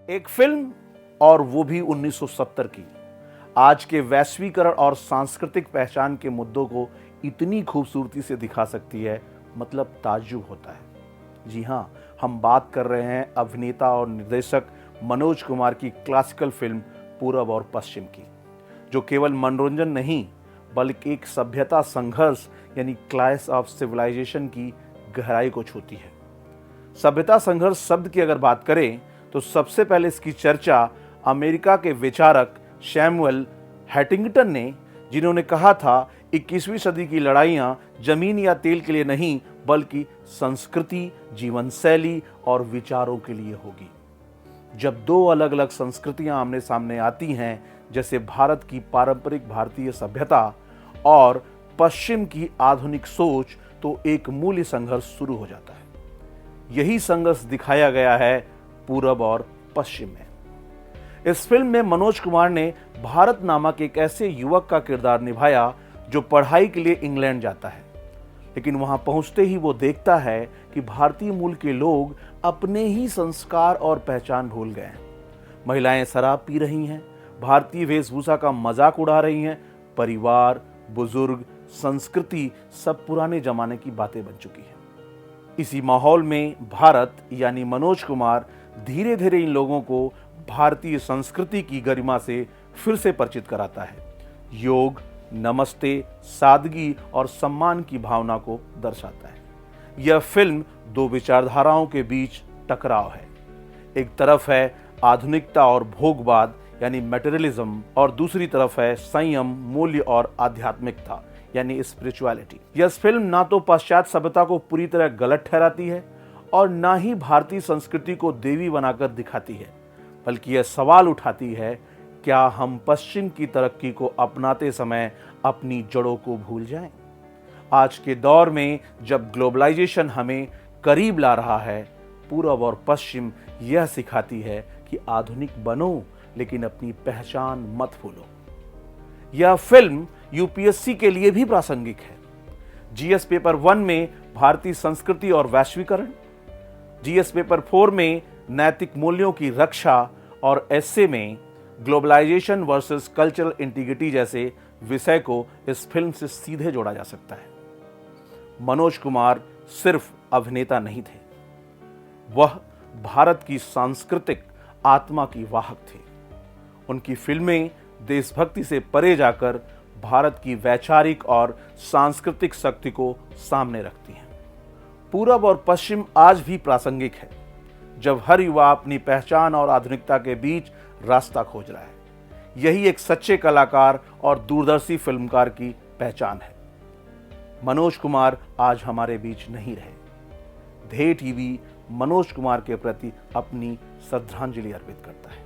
एक फिल्म और वो भी 1970 की आज के वैश्वीकरण और सांस्कृतिक पहचान के मुद्दों को इतनी खूबसूरती से दिखा सकती है, मतलब ताज्जुब होता है। जी हाँ, हम बात कर रहे हैं अभिनेता और निर्देशक मनोज कुमार की क्लासिकल फिल्म पूरब और पश्चिम की, जो केवल मनोरंजन नहीं बल्कि एक सभ्यता संघर्ष यानी क्लैश ऑफ सिविलाइजेशन की गहराई को छूती है। सभ्यता संघर्ष शब्द की अगर बात करें तो सबसे पहले इसकी चर्चा अमेरिका के विचारक सैमुअल हंटिंगटन ने, जिन्होंने कहा था 21वीं सदी की लड़ाइयां जमीन या तेल के लिए नहीं बल्कि संस्कृति, जीवन शैली और विचारों के लिए होगी। जब दो अलग अलग संस्कृतियां आमने सामने आती हैं, जैसे भारत की पारंपरिक भारतीय सभ्यता और पश्चिम की आधुनिक सोच, तो एक मूल्य संघर्ष शुरू हो जाता है। यही संघर्ष दिखाया गया है पूरब और पश्चिम में। इस फिल्म में मनोज कुमार ने भारत नामक एक ऐसे युवक का किरदार निभाया जो पढ़ाई के लिए इंग्लैंड जाता है, लेकिन वहां पहुंचते ही वो देखता है कि भारतीय मूल के लोग अपने ही संस्कार और पहचान भूल गए हैं। महिलाएं शराब पी रही हैं, भारतीय वेशभूषा का मजाक उड़ा रही हैं, परिवार, बुजुर्ग, संस्कृति सब पुराने जमाने की बातें बन चुकी हैं। इसी माहौल में भारत यानी मनोज कुमार धीरे धीरे इन लोगों को भारतीय संस्कृति की गरिमा से फिर से परिचित कराता है। योग, नमस्ते, सादगी और सम्मान की भावना को दर्शाता है। यह फिल्म दो विचारधाराओं के बीच टकराव है। एक तरफ है आधुनिकता और भोगवाद यानी मटेरियलिज्म, और दूसरी तरफ है संयम, मूल्य और आध्यात्मिकता यानी स्पिरिचुअलिटी। यह फिल्म ना तो पाश्चात्य सभ्यता को पूरी तरह गलत ठहराती है और ना ही भारतीय संस्कृति को देवी बनाकर दिखाती है, बल्कि यह सवाल उठाती है, क्या हम पश्चिम की तरक्की को अपनाते समय अपनी जड़ों को भूल जाएं? आज के दौर में जब ग्लोबलाइजेशन हमें करीब ला रहा है, पूरब और पश्चिम यह सिखाती है कि आधुनिक बनो लेकिन अपनी पहचान मत भूलो। यह फिल्म यूपीएससी के लिए भी प्रासंगिक है। जीएस पेपर 1 में भारतीय संस्कृति और वैश्वीकरण, जीएस पेपर 4 में नैतिक मूल्यों की रक्षा और एसए में ग्लोबलाइजेशन वर्सेस कल्चरल इंटीग्रिटी जैसे विषय को इस फिल्म से सीधे जोड़ा जा सकता है। मनोज कुमार सिर्फ अभिनेता नहीं थे, वह भारत की सांस्कृतिक आत्मा की वाहक थे। उनकी फिल्में देशभक्ति से परे जाकर भारत की वैचारिक और सांस्कृतिक शक्ति को सामने रखती हैं। पूरब और पश्चिम आज भी प्रासंगिक है, जब हर युवा अपनी पहचान और आधुनिकता के बीच रास्ता खोज रहा है। यही एक सच्चे कलाकार और दूरदर्शी फिल्मकार की पहचान है। मनोज कुमार आज हमारे बीच नहीं रहे। ध्येय टीवी मनोज कुमार के प्रति अपनी श्रद्धांजलि अर्पित करता है।